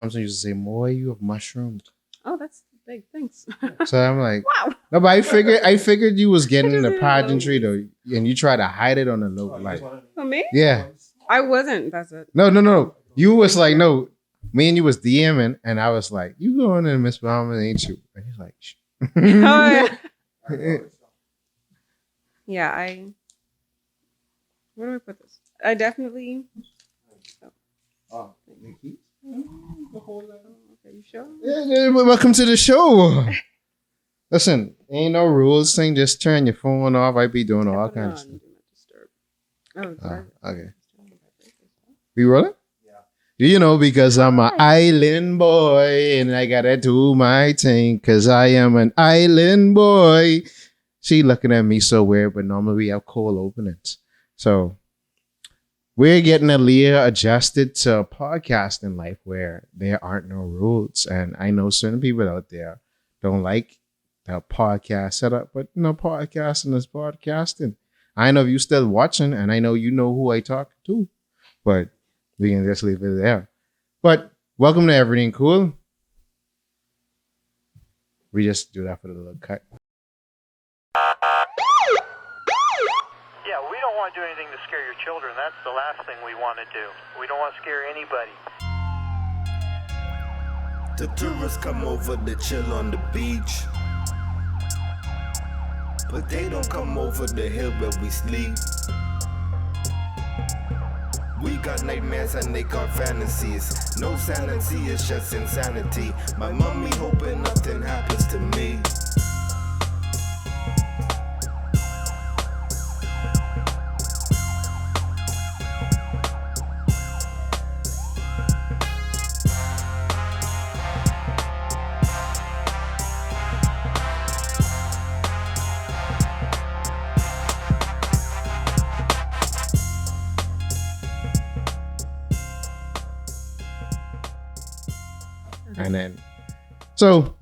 Sometimes used to say, "Boy, you have mushrooms." Oh, that's big. Thanks. So I'm like, Wow. no, but I figured you was getting just the didn't pageantry know. though, and you try to hide it on the low, like, For me? yeah, I wasn't. That's it. no. You was like, no, me and you was DMing, and I was like, you going in Miss Bauman, ain't you? And he's like, shh. Oh, yeah. Yeah, where do I put this? I definitely. Oh, Okay, you sure? yeah, welcome to the show. Listen, ain't no rules thing. Just turn your phone off. I be doing all kinds of stuff. Do not disturb. Oh, Okay. We rolling? Yeah. Because I'm an island boy and I gotta do my thing because I am an island boy. She looking at me so weird, but normally we have cold openings. So we're getting Alea adjusted to podcasting life where there aren't no rules. And I know certain people out there don't like the podcast setup, but podcasting is podcasting. I know if you still watching, and I know you know who I talk to, but we can just leave it there. But welcome to Erryting Kool. We just do that for the little cut. Yeah, we don't want to do anything to scare your children. That's the last thing we want to do. We don't want to scare anybody. The tourists come over to chill on the beach, but they don't come over the hill where we sleep. We got nightmares and they got fantasies. No sanity, it's just insanity. My mommy hoping nothing happens to me. And then, so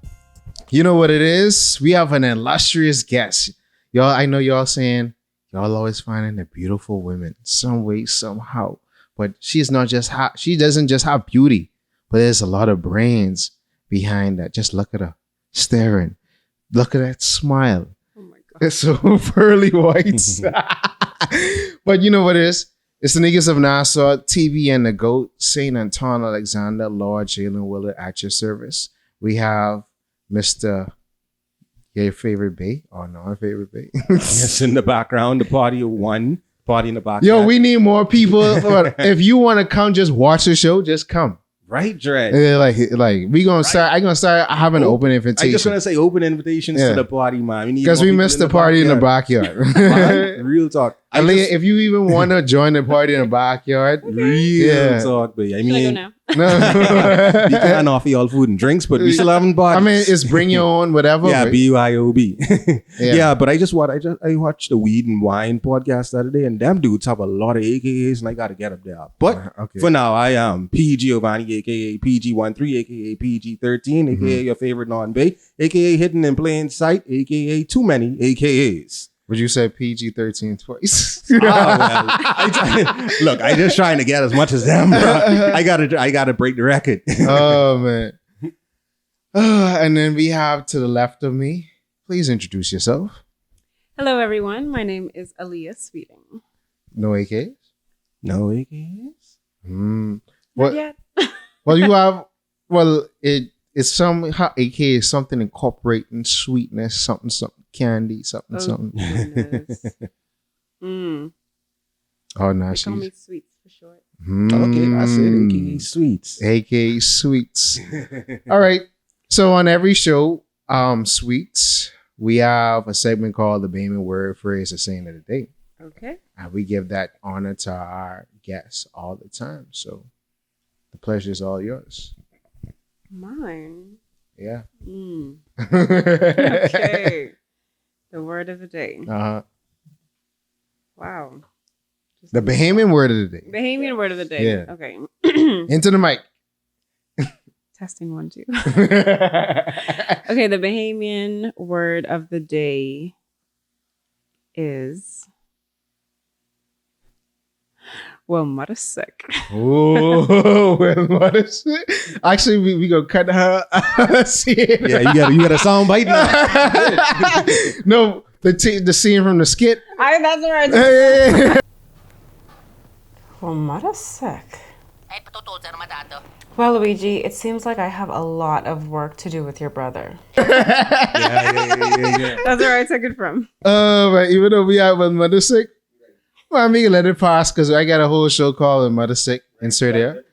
you know what it is? We have an illustrious guest. Y'all, I know y'all saying y'all always finding the beautiful women some way, somehow. But she's not just hot. She doesn't just have beauty, but there's a lot of brains behind that. Just look at her staring. Look at that smile. Oh my God. It's so pearly whites. But you know what it is? It's the niggas of Nassau, TV and the GOAT, St. Anton Alexander, Lord Jalen Willard at your service. We have Mr. Your favorite Bay or non-favorite Bay. Yes, in the background, the party in the back. Yo, we need more people. If you want to come just watch the show, just come. Right, Dred. Like we gonna start. I gonna start having an open invitation. I just want to say open invitations to the party, man. Because we missed the party in the backyard. Man, real talk. If you even want to join the party in the backyard, real talk, babe. I mean, now? no. we can't offer y'all food and drinks, but we still having parties. I mean, it's bring your own, whatever. Yeah, right? BYOB. Yeah. Yeah, but I watched the Weed and Wine podcast the other day, and them dudes have a lot of AKAs, and I got to get up there. But Okay. for now, I am PG Giovanni, aka PG13, aka PG13, aka your favorite non-bay, aka hidden in plain sight, aka too many AKAs. Would you say PG-13 twice? Oh, well, look, I just trying to get as much as them, bro. I gotta break the record. Oh man. And then we have to the left of me. Please introduce yourself. Hello, everyone. My name is Alea Sweeting. No AKs? No AKAs? Not What? yet. Well, you have. Well, it's somehow AK is something incorporating sweetness, something candy, something. Goodness. Oh, no, They call me Sweets for short. Okay, I said AKA sweets. AK sweets. All right. So on every show, sweets, we have a segment called the Bayman Word Phrase or Saying of the Day. Okay. And we give that honor to our guests all the time. So the pleasure is all yours. Mine. Yeah. Okay. The word of the day. Uh-huh. Wow. The Bahamian word of the day. Bahamian word of the day. Yeah. Okay. Into the mic. Testing 1, 2. Okay, the Bahamian word of the day is Well, mother's sick. Oh, well, what is it? Actually, we gonna cut her scene. Yeah, you got a sound bite now. No, the scene from the skit. That's right. Hey. Well, mother's sick. Well, Luigi, it seems like I have a lot of work to do with your brother. Yeah. That's where I took it from. But even though we have one mother sick, well, I'm gonna let it pass because I got a whole show called "When Mother Sick" insert there.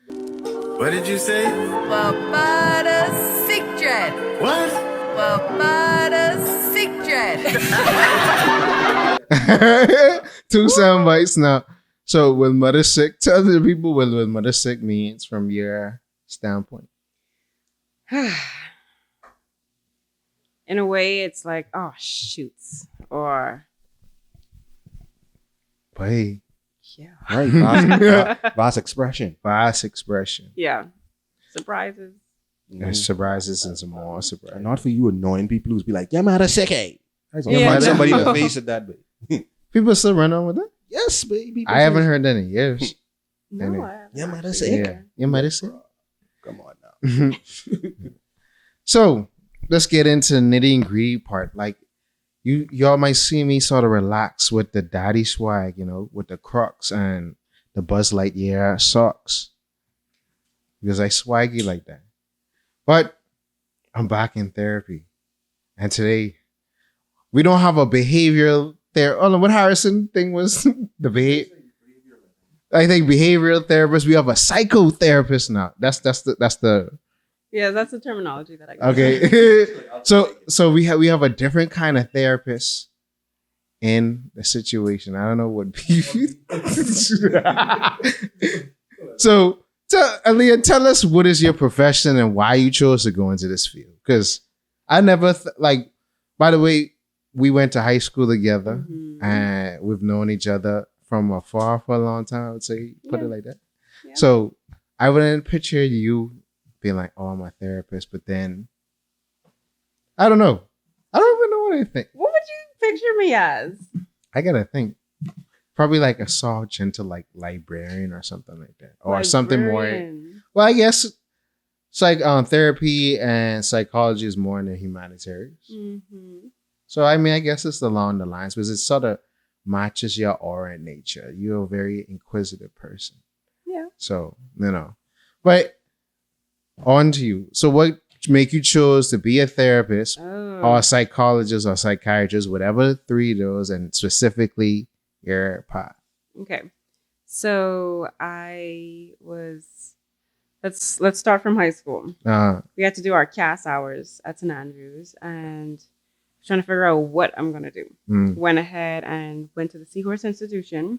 What did you say? Well, mother's sick dread. What? Well, mother's sick dread. 2 sound bites now. So, when mother sick, tell the people what when mother sick means from your standpoint. In a way, it's like, oh, shoots. Or, But hey, yeah. Right. Vast expression. fast expression. Yeah. Surprises. There's surprises and some more And surprises. not for you annoying people who's be like, yeah, mother sick. Hey. Yeah, Somebody no. to face it that way. People still run on with that? Yes, baby. I haven't heard that in years. No, Anyway. I haven't Yeah, mother actually. sick. Yeah. Your mother sick? Come on now. So let's get into the nitty and gritty part. Like y'all might see me sort of relax with the daddy swag, with the Crocs and the Buzz Lightyear socks. Because I swaggy like that. But I'm back in therapy. And today we don't have a behavioral therapy. Oh no, what Harrison thing was the behavior. I think behavioral therapist. We have a psychotherapist now. That's the Yeah, that's the terminology that I got. okay. so we have a different kind of therapist in the situation. I don't know what people. So Alea, tell us what is your profession and why you chose to go into this field. Because I never by the way, we went to high school together Mhm. and we've known each other from afar for a long time. I would say, put it Yeah. like that. Yeah. So I wouldn't picture you being like, oh, I'm a therapist, but then I don't know. I don't even know what I think. What would you picture me as? I gotta think. Probably like a soft, gentle, like librarian or something like that, or something more. Librarian. Well, I guess therapy and psychology is more in the humanitarians. Mhm. So I mean, I guess it's along the lines because it sort of matches your aura and nature. You're a very inquisitive person. Yeah. So but on to you. So what make you choose to be a therapist Oh. or a psychologist or psychiatrist, whatever the 3 of those, and specifically your path? Okay. So I was let's start from high school. We had to do our CAS hours at St. Andrews and trying to figure out what I'm gonna do. Went ahead and went to the Seahorse Institution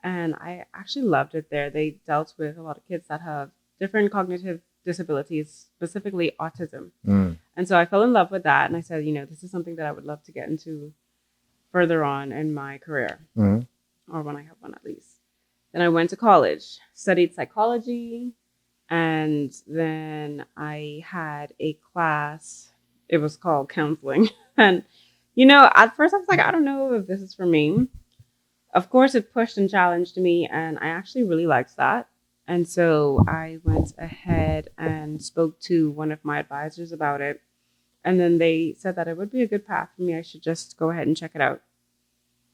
and I actually loved it there. They dealt with a lot of kids that have different cognitive disabilities, specifically autism. And so I fell in love with that and I said, this is something that I would love to get into further on in my career, or when I have one at least. Then I went to college, studied psychology, and then I had a class. It was called counseling. And, at first I was like, I don't know if this is for me. Of course, it pushed and challenged me, and I actually really liked that. And so I went ahead and spoke to one of my advisors about it. And then they said that it would be a good path for me. I should just go ahead and check it out.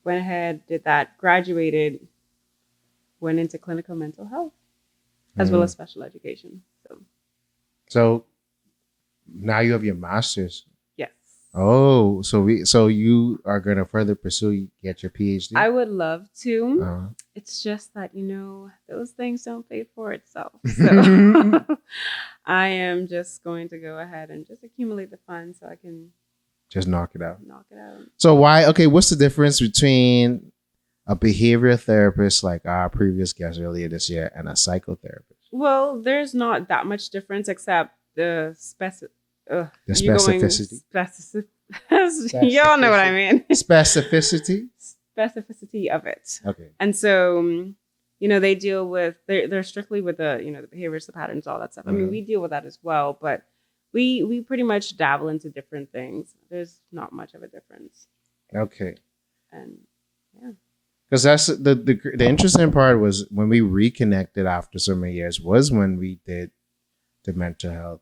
Went ahead, did that, graduated, went into clinical mental health, as well as special education. So now you have your master's. Yes. Oh, so you are gonna further pursue get your PhD? I would love to. Uh-huh. It's just that, those things don't pay for itself. So I am just going to go ahead and just accumulate the funds so I can Just knock it out. knock it out. So what's the difference between a behavioral therapist like our previous guest earlier this year and a psychotherapist? Well, there's not that much difference except the specificity. Y'all know what I mean. Specificity? Specificity of it. Okay. And so, they deal with, they're strictly with the, the behaviors, the patterns, all that stuff. I mean, we deal with that as well, but we pretty much dabble into different things. There's not much of a difference. Okay. And yeah. Because that's the interesting part was when we reconnected after so many years was when we did the mental health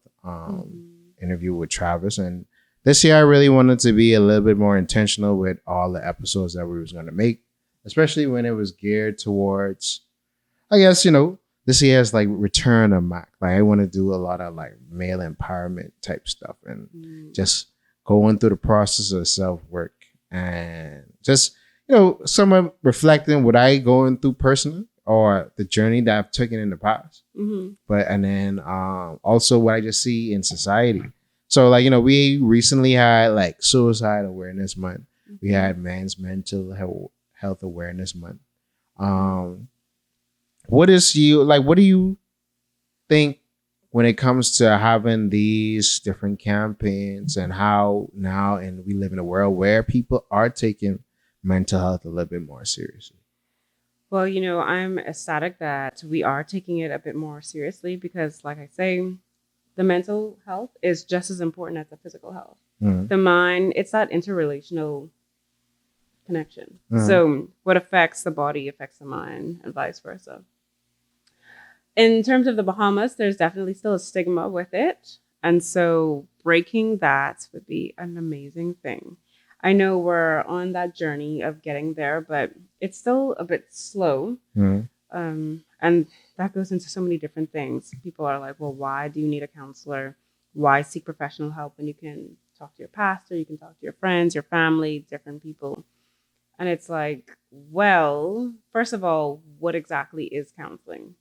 interview with Travis. And this year I really wanted to be a little bit more intentional with all the episodes that we was going to make, especially when it was geared towards, I guess, this year is like return of Mac. Like I want to do a lot of like male empowerment type stuff and just going through the process of self-work and just, someone reflecting what I going through personally or the journey that I've taken in the past. But, and then also what I just see in society. So like, we recently had like Suicide Awareness Month. We had Men's Mental Health Awareness Month. What do you think when it comes to having these different campaigns and how now, and we live in a world where people are taking mental health a little bit more seriously? Well, I'm ecstatic that we are taking it a bit more seriously because, like I say, the mental health is just as important as the physical health. The mind, it's that interrelational connection. So what affects the body affects the mind and vice versa. In terms of the Bahamas, there's definitely still a stigma with it. And so breaking that would be an amazing thing. I know we're on that journey of getting there, but it's still a bit slow. And that goes into so many different things. People are like, well, why do you need a counselor? Why seek professional help when you can talk to your pastor, you can talk to your friends, your family, different people? And it's like, well, first of all, what exactly is counseling?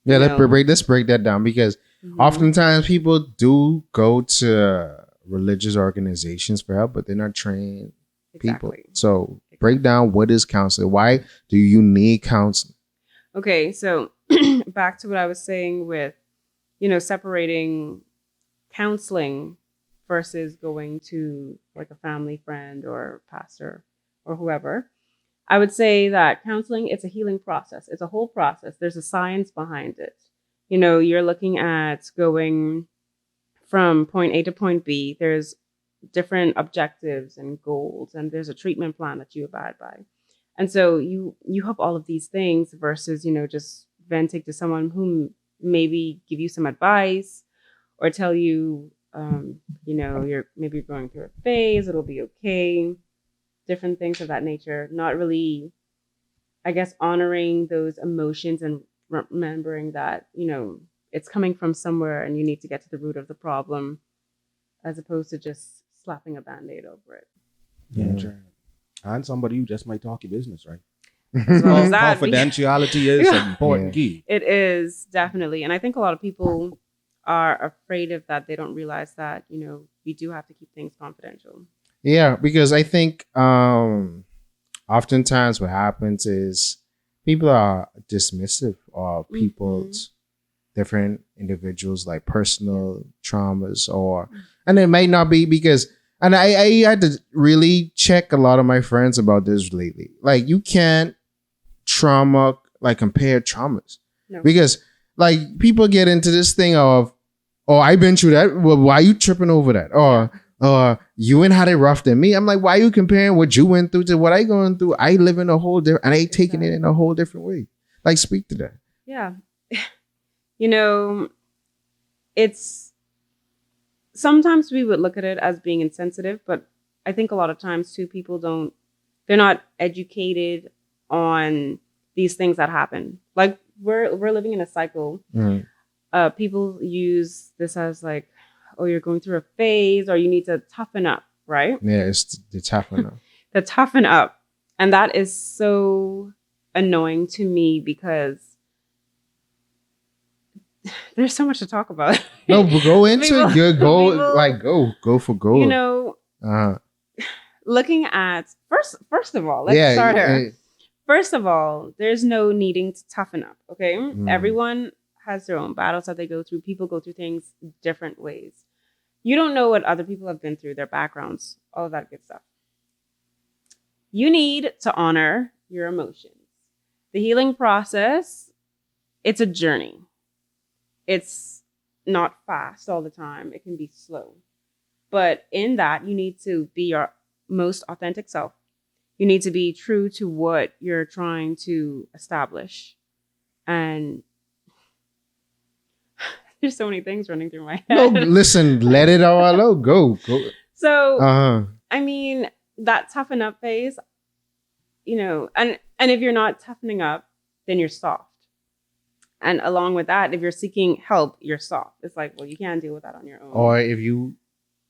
Yeah, let's break that down because oftentimes people do go to religious organizations for help, but they're not trained people. So break down what is counseling. Why do you need counseling? Okay, so back to what I was saying with, separating counseling versus going to like a family friend or pastor or whoever. I would say that counseling, it's a healing process. It's a whole process. There's a science behind it. You're looking at going from point A to point B. There's different objectives and goals, and there's a treatment plan that you abide by. And so you have all of these things versus, just venting to someone who maybe give you some advice or tell you, you're going through a phase, it'll be okay. Different things of that nature, not really, I guess, honoring those emotions and remembering that, it's coming from somewhere and you need to get to the root of the problem as opposed to just slapping a Band-Aid over it. Yeah, sure. And somebody who just might talk your business, right? As well as that, confidentiality is an important key. It is, definitely. And I think a lot of people are afraid of that. They don't realize that, we do have to keep things confidential. Yeah, because I think oftentimes what happens is people are dismissive of people's different individuals, like personal traumas, and it might not be because, and I had to really check a lot of my friends about this lately. Like you can't compare traumas because like people get into this thing of, oh, I've been through that. Well, why are you tripping over that? Or you ain't had it rough than me. I'm like, why are you comparing what you went through to what I going through? I live in a whole different, and I taking it in a whole different way. Like, speak to that. Yeah. It's sometimes we would look at it as being insensitive, but I think a lot of times too, they're not educated on these things that happen. Like we're living in a cycle. People use this as like, oh, you're going through a phase or you need to toughen up, right? Yeah, it's the toughen up. The toughen up. And that is so annoying to me because there's so much to talk about. No, but go into it. Go for gold. Looking at first of all, let's start here. First of all, there's no needing to toughen up. Okay, everyone has their own battles that they go through. People go through things different ways. You don't know what other people have been through, their backgrounds, all of that good stuff. You need to honor your emotions. The healing process, it's a journey. It's not fast all the time. It can be slow. But in that, you need to be your most authentic self. You need to be true to what you're trying to establish. And there's so many things running through my head. No, listen, let it all out. Go. So, I mean, that toughen up phase, you know, and if you're not toughening up, then you're soft. And along with that, if you're seeking help, you're soft. It's like, well, you can't deal with that on your own. Or if you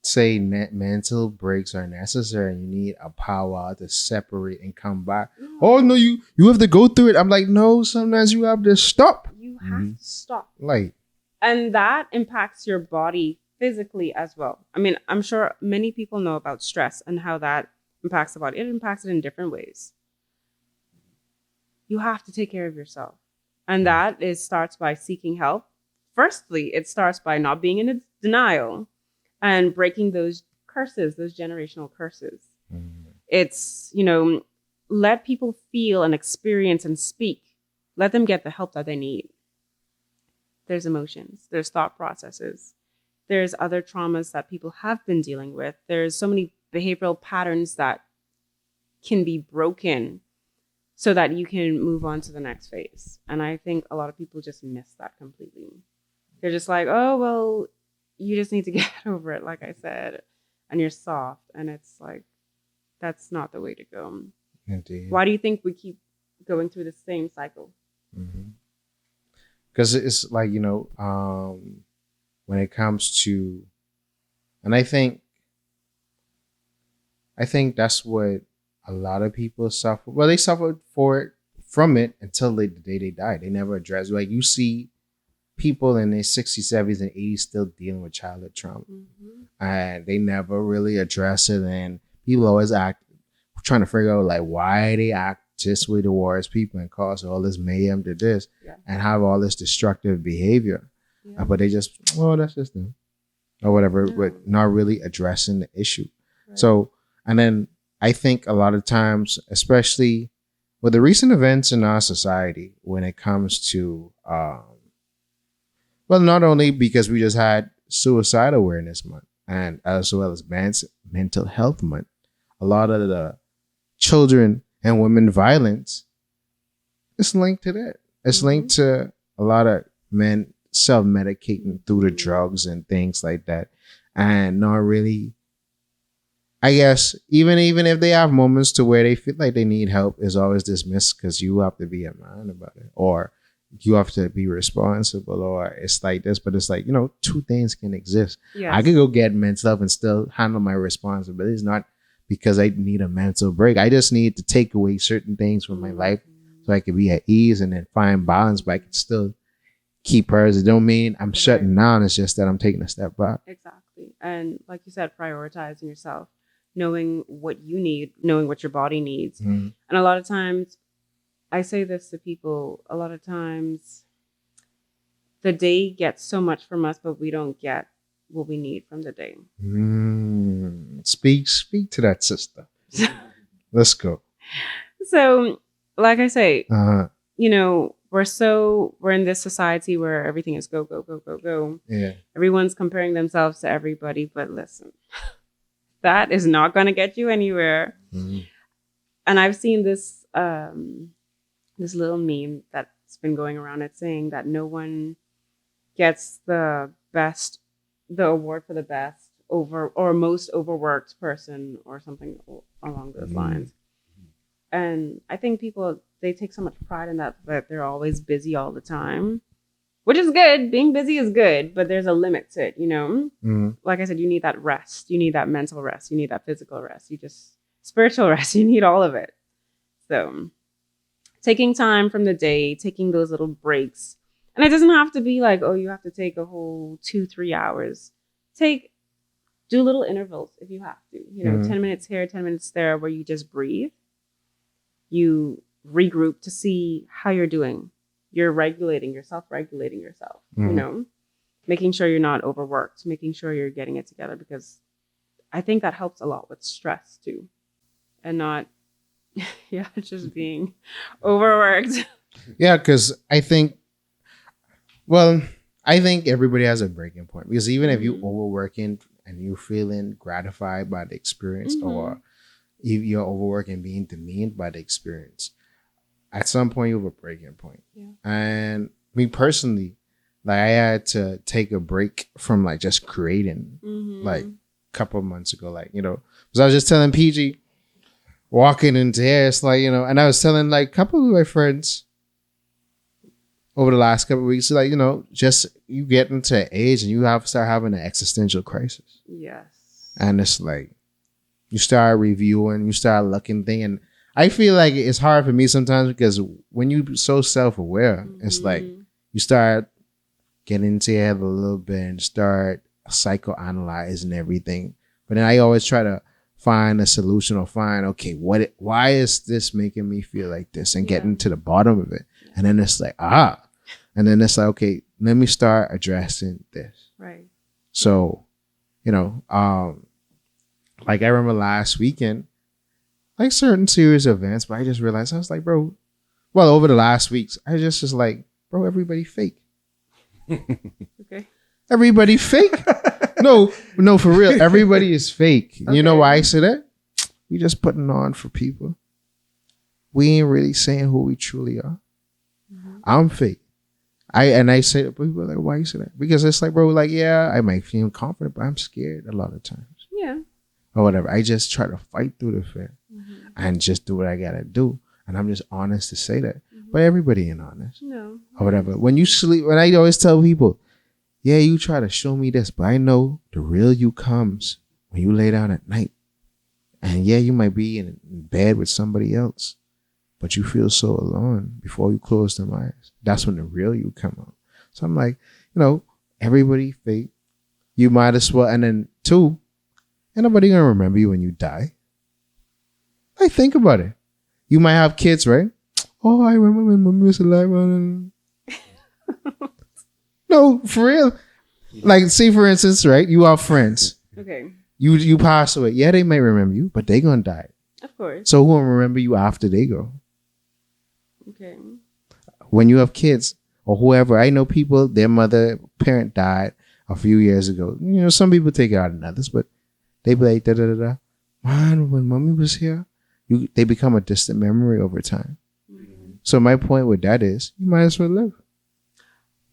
say mental breaks are necessary and you need a power to separate and come back. Yeah. Oh, no, you have to go through it. I'm like, no, sometimes you have to stop. You have to stop. Like, and that impacts your body physically as well. I mean, I'm sure many people know about stress and how that impacts the body. It impacts it in different ways. You have to take care of yourself. And that starts by seeking help. Firstly, it starts by not being in denial and breaking those curses, those generational curses. It's, you know, let people feel and experience and speak. Let them get the help that they need. There's emotions, there's thought processes, there's other traumas that people have been dealing with. There's so many behavioral patterns that can be broken so that you can move on to the next phase. And I think a lot of people just miss that completely. They're just like, oh, well, you just need to get over it, like I said, and you're soft. And it's like, that's not the way to go. Indeed. Why do you think we keep going through the same cycle? Because it's like, you know, when it comes to, and I think that's what a lot of people suffer. Well, they suffered from it until the day they died. They never addressed. Like, you see people in their 60s, 70s, and 80s still dealing with childhood trauma. And they never really address it. And people always trying to figure out, like, why they act this way towards people and cause all this mayhem to this and have all this destructive behavior. But they just, oh, that's just them. Or whatever, but not really addressing the issue. Right. So, and then I think a lot of times, especially with the recent events in our society, when it comes to, well, not only because we just had Suicide Awareness Month and as well as Mental Health Month, a lot of the children and women violence is linked to that. It's linked to a lot of men self-medicating through the drugs and things like that. And not really, I guess, even if they have moments to where they feel like they need help, is always dismissed because you have to be a man about it, or you have to be responsible, or it's like this. But it's like, you know, two things can exist. Yes. I could go get mental health and still handle my responsibilities, not because I need a mental break. I just need to take away certain things from my life so I can be at ease and then find balance, but I can still keep hers. It don't mean I'm shutting down. It's just that I'm taking a step back. Exactly. And like you said, prioritizing yourself, knowing what you need, knowing what your body needs. And a lot of times, I say this to people, a lot of times the day gets so much from us, but we don't get what we need from the day. Speak to that, sister. Let's go. So, like I say, you know, we're in this society where everything is go, go, go, go, go. Yeah. Everyone's comparing themselves to everybody, but listen, that is not going to get you anywhere. And I've seen this this little meme that's been going around. It's saying that no one gets the award for the best or most overworked person or something along those lines. And I think people, they take so much pride in that they're always busy all the time, which is good. Being busy is good, but there's a limit to it, you know? Like I said, you need that rest. You need that mental rest. You need that physical rest. Spiritual rest. You need all of it. So taking time from the day, taking those little breaks. And it doesn't have to be like, oh, you have to take a whole 2-3 hours. Do little intervals if you have to. You know, 10 minutes here, 10 minutes there, where you just breathe. You regroup to see how you're doing. You're self-regulating yourself, you know, making sure you're not overworked, making sure you're getting it together, because I think that helps a lot with stress too. And not, just being overworked. Yeah, because I think everybody has a breaking point, because even if you're overworking and you're feeling gratified by the experience or you're overworking, being demeaned by the experience. At some point, you have a breaking point. Yeah. And me personally, like I had to take a break from like just creating like a couple of months ago, like, because I was just telling PG walking into here, it's like, and I was telling like a couple of my friends over the last couple of weeks, like, just you get into an age and you have to start having an existential crisis. Yes. And it's like, you start reviewing, you start looking thing. And I feel like it's hard for me sometimes because when you're so self-aware, it's like you start getting into your head a little bit and start psychoanalyzing everything. But then I always try to find a solution or find, okay, why is this making me feel like this, and getting to the bottom of it. And then it's like, and then it's like, okay, let me start addressing this. Right. So, like I remember last weekend, like certain series of events, but I just realized, I was like, bro, well, over the last weeks, I just was like, bro, everybody fake. Okay. Everybody fake. No, for real. Everybody is fake. Okay. You know why I say that? We just putting on for people. We ain't really saying who we truly are. I'm fake. I say to people like, why you say that? Because it's like, bro, like, yeah, I might feel confident, but I'm scared a lot of times. Yeah. Or whatever. I just try to fight through the fear and just do what I gotta do. And I'm just honest to say that. But everybody ain't honest. No. Or whatever. When you sleep, when I always tell people, yeah, you try to show me this, but I know the real you comes when you lay down at night. And yeah, you might be in bed with somebody else, but you feel so alone before you close them eyes. That's when the real you come out. So I'm like, everybody fake. You might as well. And then 2, ain't nobody gonna remember you when you die. Like, think about it. You might have kids, right? Oh, I remember when mommy was alive. No, for real. Like, say for instance, right? You are friends. Okay. You pass away. Yeah, they may remember you, but they gonna die. Of course. So who will remember you after they go? Okay. When you have kids or whoever, I know people, their parent died a few years ago. Some people take it out on others, but they be like, da-da-da-da. Man, when mommy was here, they become a distant memory over time. So my point with that is, you might as well live.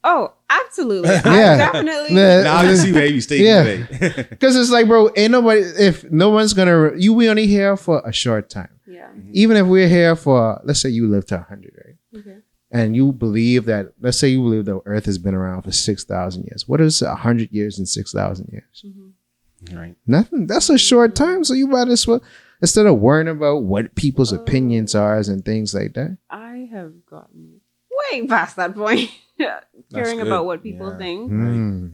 Oh, absolutely. Yeah. I definitely. Now I see where you stay. Yeah. Because it's like, bro, ain't nobody, if no one's going to, we only here for a short time. Yeah. Even if we're here for, let's say you live to 100, right? Okay. And you believe that, let's say you believe the earth has been around for 6,000 years. What is 100 years and 6,000 years? Right. Nothing. That's a short time. So you might as well, instead of worrying about what people's opinions are and things like that. I have gotten way past that point. Caring about what people think.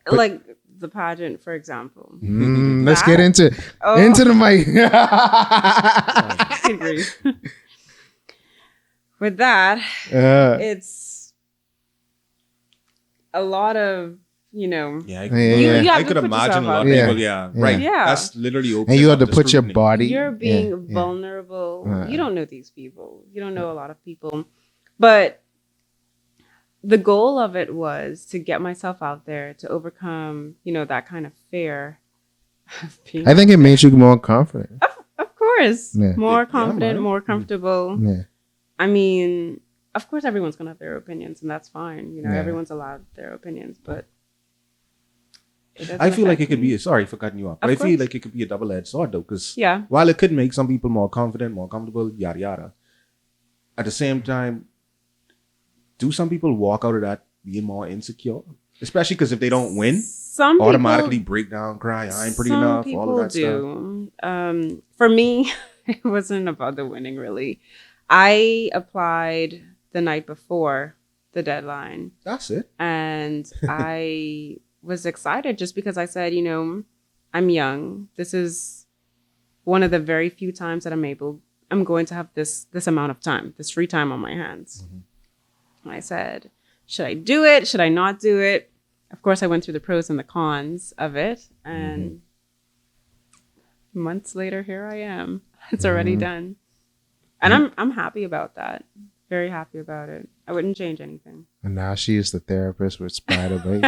Like the pageant, for example. Let's get into the mic. With that, it's a lot of, Yeah, you I could imagine a lot of people. Right. Yeah. That's literally open. And you have to put your body. You're being vulnerable. You don't know these people. You don't know a lot of people. But the goal of it was to get myself out there, to overcome, that kind of fear. I think it makes you more confident. Of course. Yeah. More confident, more comfortable. Yeah. I mean, of course, everyone's going to have their opinions, and that's fine. Everyone's allowed their opinions, but I feel like it could be, sorry for cutting you off, but I feel like it could be a double-edged sword, though, because while it could make some people more confident, more comfortable, yada, yada, at the same time, do some people walk out of that being more insecure? Especially because if they don't win, automatically break down, cry, I ain't pretty enough, all of that stuff. For me, it wasn't about the winning, really. I applied the night before the deadline. That's it. And I was excited just because I said, I'm young. This is one of the very few times that I'm going to have this amount of time, this free time on my hands. I said, should I do it? Should I not do it? Of course, I went through the pros and the cons of it. And months later, here I am. It's already done. And I'm happy about that. Very happy about it. I wouldn't change anything. And now she is the therapist with Spider Bait.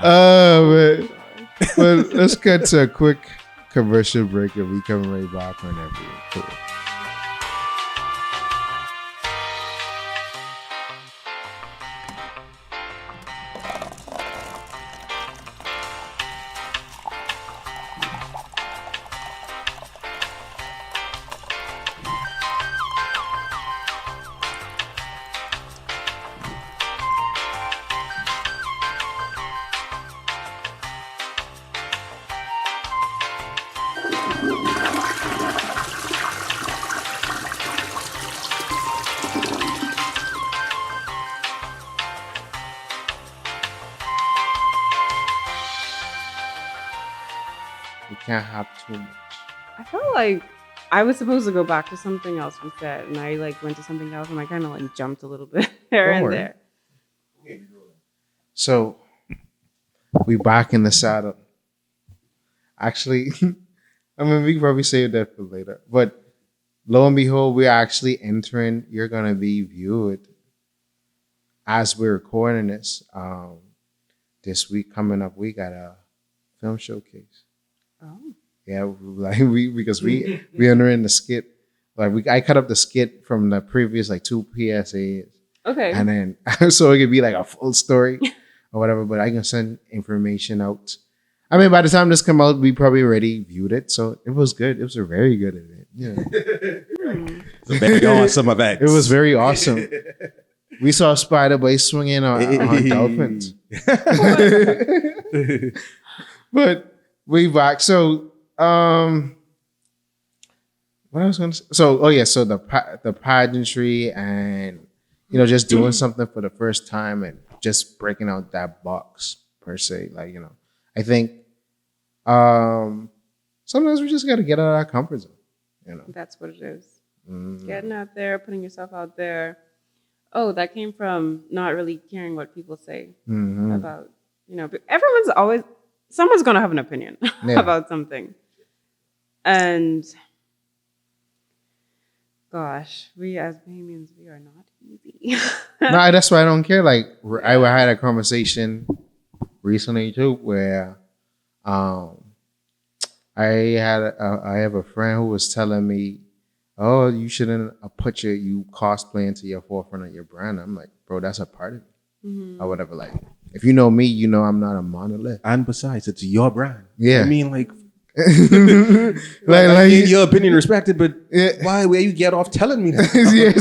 Oh, man. Well, let's get to a quick commercial break and we come right back on Erryting Kool. We can't have too much. I felt like I was supposed to go back to something else we said, and I like went to something else, and I kind of like jumped a little bit here and there. So we back in the saddle. Actually, I mean, we can probably save that for later. But lo and behold, we're actually entering. You're gonna be viewed as we're recording this. This week coming up, we got a film showcase. Oh. Yeah, like because we entering the skit. Like I cut up the skit from the previous like 2 PSAs. Okay. And then so it could be like a full story or whatever. But I can send information out. I mean, by the time this come out, we probably already viewed it, so it was good. It was a very good event. Yeah, It's a very awesome event. it was very awesome. We saw Spider-Boy swinging on dolphins. But we back. So, what I was gonna say. So the pageantry and just doing something for the first time and just breaking out that box per se. Like I think sometimes we just got to get out of our comfort zone. That's what it is. Getting out there, putting yourself out there. Oh, that came from not really caring what people say about, but someone's going to have an opinion about something. And gosh, we as Bahamians, we are not easy. No, that's why I don't care. Like I had a conversation recently too, where I have a friend who was telling me, "Oh, you shouldn't put you cosplay into your forefront of your brand." I'm like, bro, that's a part of it, or whatever. Like, if you know me, you know I'm not a monolith. And besides, it's your brand. Yeah, I mean, like like your opinion respected, but why? Where you get off telling me that? Yeah,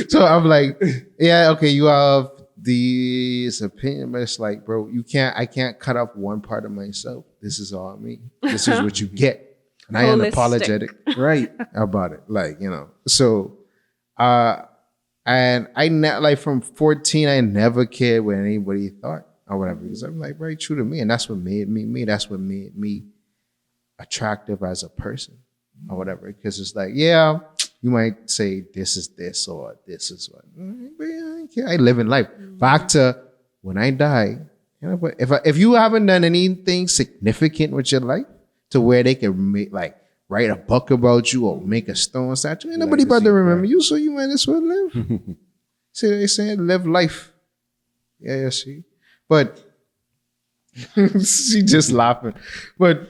so I'm like, yeah, okay, you have this opinion, but it's like, bro, I can't cut off one part of myself. This is all me. This is what you get. And I am apologetic, right, about it. Like, so, and like from 14, I never cared what anybody thought or whatever, because I'm like very true to me. And that's what made me me. That's what made me attractive as a person or whatever. Because it's like, yeah, you might say this is this or this is what. I live in life. Back to when I die, if you haven't done anything significant with your life to where they can write a book about you or make a stone statue, ain't nobody about to remember you, so you might as well live. See, they saying live life. Yeah, see. But she just laughing. But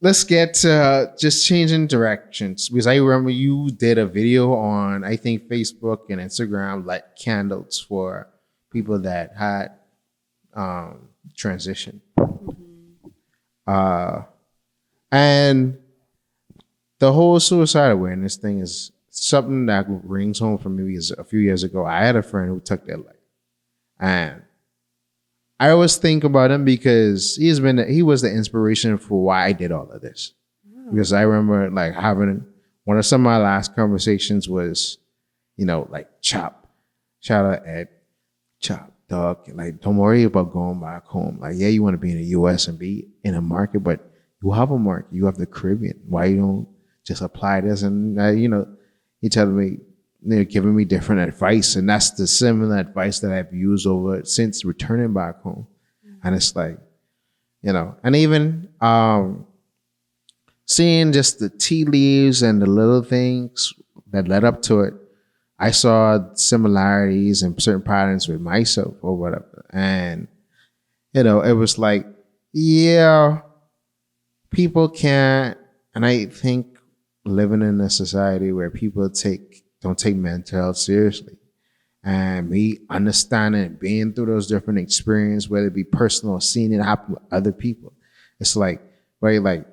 let's get to just changing directions, because I remember you did a video on, I think, Facebook and Instagram, like candles for people that had transition. And the whole suicide awareness thing is something that rings home for me. Is a few years ago, I had a friend who took their life, and I always think about him because he was the inspiration for why I did all of this. Because I remember like having some of my last conversations was, like Chop, shout out Ed, Chop, dog, like don't worry about going back home. Like, yeah, you want to be in the US and be in a market, but you have a market. You have the Caribbean. Why you don't just apply this? And he telling me, giving me different advice, and that's the similar advice that I've used over since returning back home. And it's like, and even seeing just the tea leaves and the little things that led up to it, I saw similarities and certain patterns with myself or whatever. And, it was like, yeah, people can't, and I think living in a society where people don't take mental health seriously, and me understanding and being through those different experiences, whether it be personal or seeing it happen with other people, it's like very like,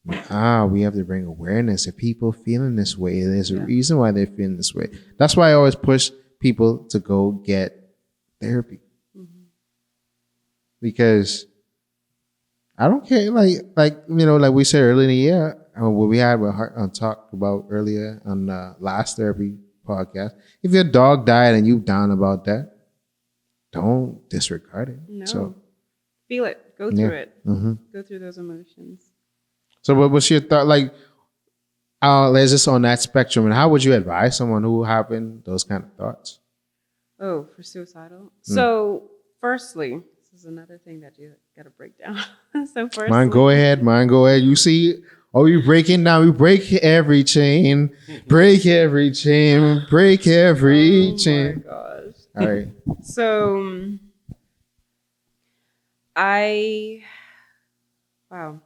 we have to bring awareness. If people feeling this way, there's a reason why they're feeling this way. That's why I always push people to go get therapy. Because I don't care, like we said earlier in the year, what we had talked about earlier on the last therapy podcast. If your dog died and you down about that, don't disregard it. No, so feel it, go through it, go through those emotions. So what's your thought? Like, there's just on that spectrum, and how would you advise someone who having those kind of thoughts? Oh, for suicidal. So, firstly, this is another thing that you got to break down. So, firstly, Mine, go ahead. You see, we breaking down. We break every chain, break every chain, break every chain. Oh my gosh! All right. So, wow.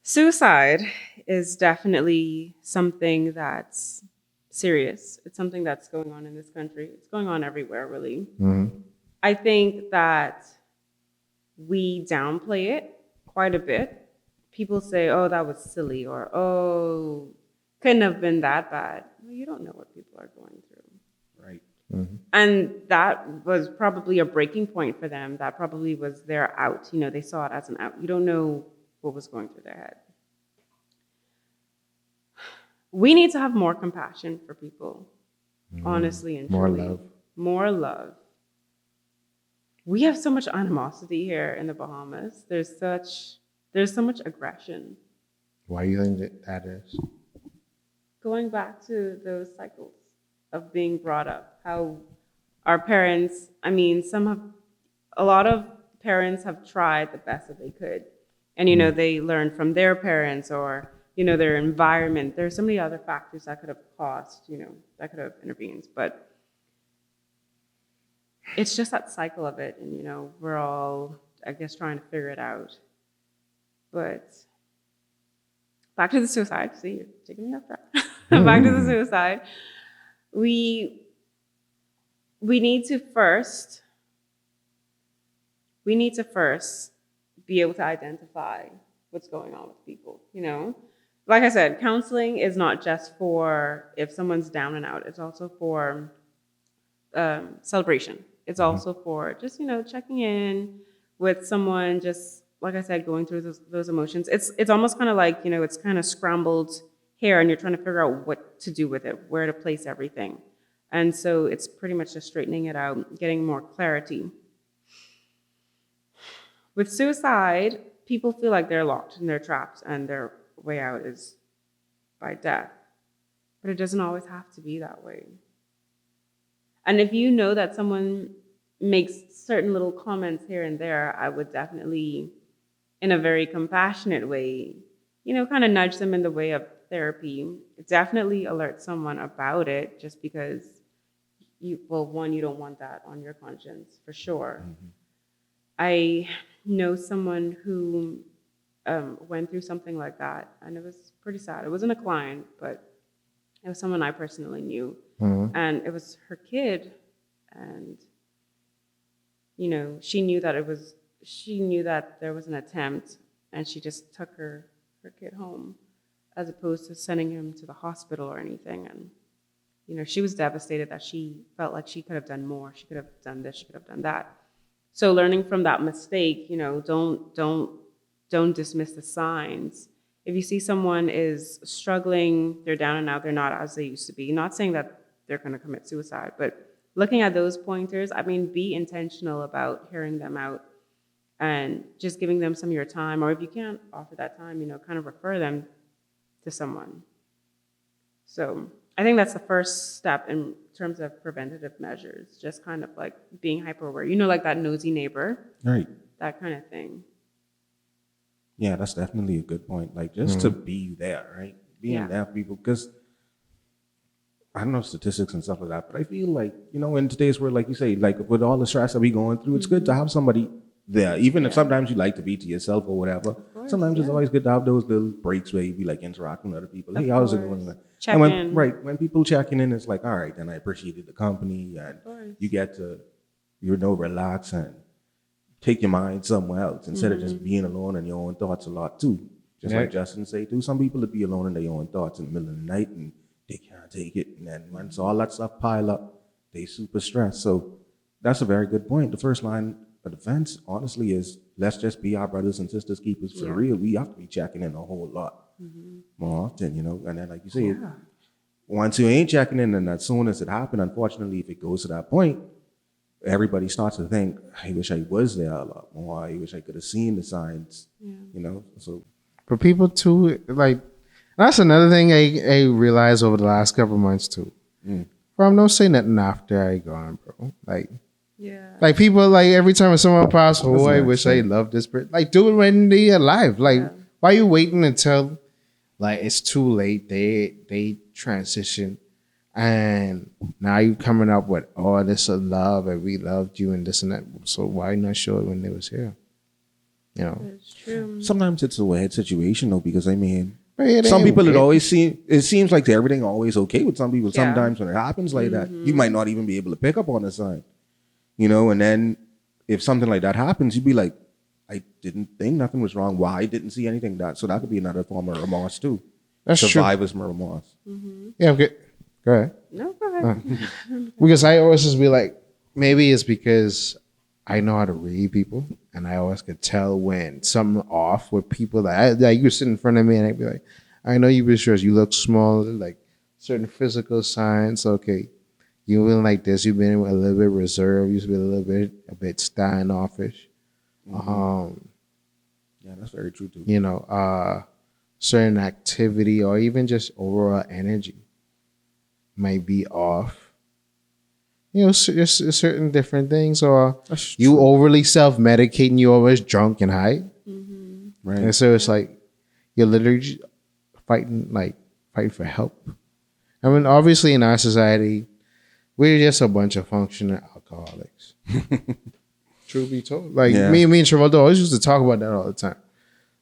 Suicide is definitely something that's serious. It's something that's going on in this country. It's going on everywhere, really. Mm-hmm. I think that we downplay it quite a bit. People say, oh, that was silly, or, oh, couldn't have been that bad. Well, you don't know what people are going through. Right. Mm-hmm. And that was probably a breaking point for them. That probably was their out. They saw it as an out. You don't know what was going through their head. We need to have more compassion for people, honestly and truly. More love. We have so much animosity here in the Bahamas. There's so much aggression. Why do you think that is? Going back to those cycles of being brought up, how our parents, a lot of parents have tried the best that they could. And, they learned from their parents or, their environment. There are so many other factors that could have caused, that could have intervened. But it's just that cycle of it. And, we're all, I guess, trying to figure it out. But back to the suicide. See, you're taking me off track. Back to the suicide. We need to first be able to identify what's going on with people, Like I said, counseling is not just for if someone's down and out. It's also for celebration. It's also for just, checking in with someone, just, like I said, going through those emotions. It's almost kind of like, it's kind of scrambled hair and you're trying to figure out what to do with it, where to place everything. And so it's pretty much just straightening it out, getting more clarity. With suicide, people feel like they're locked and they're trapped and their way out is by death. But it doesn't always have to be that way. And if you know that someone makes certain little comments here and there, I would definitely, in a very compassionate way, kind of nudge them in the way of therapy. Definitely alert someone about it, just because you don't want that on your conscience, for sure. Mm-hmm. I know someone who went through something like that, and it was pretty sad. It wasn't a client, but it was someone I personally knew. Mm-hmm. And it was her kid, and she knew that there was an attempt, and she just took her kid home, as opposed to sending him to the hospital or anything. And she was devastated that she felt like she could have done more. She could have done this, she could have done that. So learning from that mistake, don't dismiss the signs. If you see someone is struggling, they're down and out, they're not as they used to be. Not saying that they're going to commit suicide, but looking at those pointers, be intentional about hearing them out and just giving them some of your time. Or if you can't offer that time, kind of refer them to someone. So I think that's the first step in terms of preventative measures, just kind of like being hyper aware, like that nosy neighbor, right? That kind of thing. Yeah, that's definitely a good point. Like just to be there, right? Being there for people, because I don't know statistics and stuff like that, but I feel like, in today's world, like you say, like with all the stress that we going through, it's good to have somebody there. Even if sometimes you like to be to yourself or whatever, sometimes it's always good to have those little breaks where you be like interacting with other people. Hey, how's it going? Check in. When people checking in, it's like, all right, then I appreciated the company, and you get to, relax and take your mind somewhere else instead of just being alone in your own thoughts a lot too. Just like Justin say too, some people would be alone in their own thoughts in the middle of the night and they can't take it. And then once all that stuff pile up, they super stressed. So that's a very good point. The first line of defense, honestly, is let's just be our brothers and sisters keepers for real. We have to be checking in a whole lot more often, And then, like you say, once you ain't checking in, and as soon as it happened, unfortunately, if it goes to that point, everybody starts to think, I wish I was there a lot more. I wish I could have seen the signs, So for people too, like, that's another thing I realized over the last couple of months too. Bro, don't say nothing after I gone, bro. Like people, like every time someone passes, I wish I loved this person. Like, do it when they're alive. Like, why are you waiting until like it's too late? They transition, and now you coming up with all this love and we loved you and this and that. So why not show it when they was here? It's true. Sometimes it's a weird situation though, because I mean, some people it seems like everything always okay with some people. Sometimes when it happens like that, you might not even be able to pick up on the sign, and then if something like that happens, you'd be like, I didn't think nothing was wrong. Why I didn't see anything so that could be another form of remorse too. That's survivor's true. remorse. Yeah, okay. Go ahead. No, go ahead. Because I always just be like, maybe it's because I know how to read people, and I always could tell when something off with people that you sit in front of me, and I'd be like, I know you be stressed. You look small, like certain physical signs. Okay, you've been like this. You've been a little bit reserved. You've been a bit standoffish. Yeah, that's very true too. Certain activity or even just overall energy might be off. Just certain different things, or you overly self-medicating, you always drunk and high. Right. And so it's like you're literally fighting for help. I mean, obviously in our society, we're just a bunch of functional alcoholics. Truth be told. Like me and Travolta always used to talk about that all the time.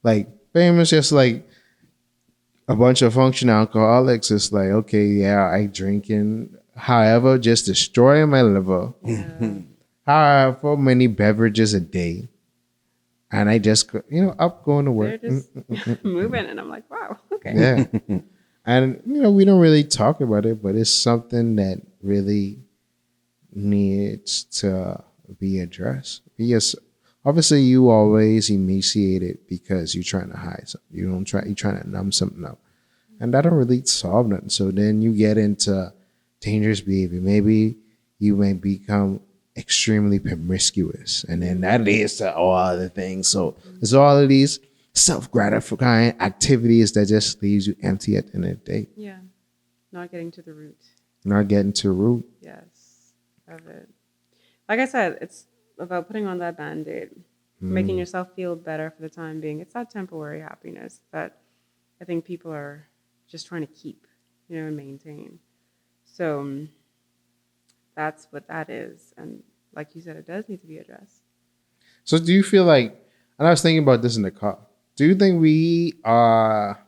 Like, famous, just like a bunch of functional alcoholics. It's like, okay, I drinking. However, just destroying my liver. However many beverages a day. And I just, up going to work. They're just moving, and I'm like, wow, okay. Yeah. And, we don't really talk about it, but it's something that really needs to be addressed. Because obviously you always emaciated because you're trying to hide something. You're trying to numb something up. And that don't really solve nothing. So then you get into dangerous behavior. Maybe you may become extremely promiscuous, and then that leads to all other things. So it's all of these self-gratifying activities that just leaves you empty at the end of the day. Yeah, not getting to the root. Yes, of it. Like I said, it's about putting on that Band-Aid, making yourself feel better for the time being. It's that temporary happiness that I think people are just trying to keep, and maintain. So that's what that is. And like you said, it does need to be addressed. So do you feel like, and I was thinking about this in the car, do you think we are,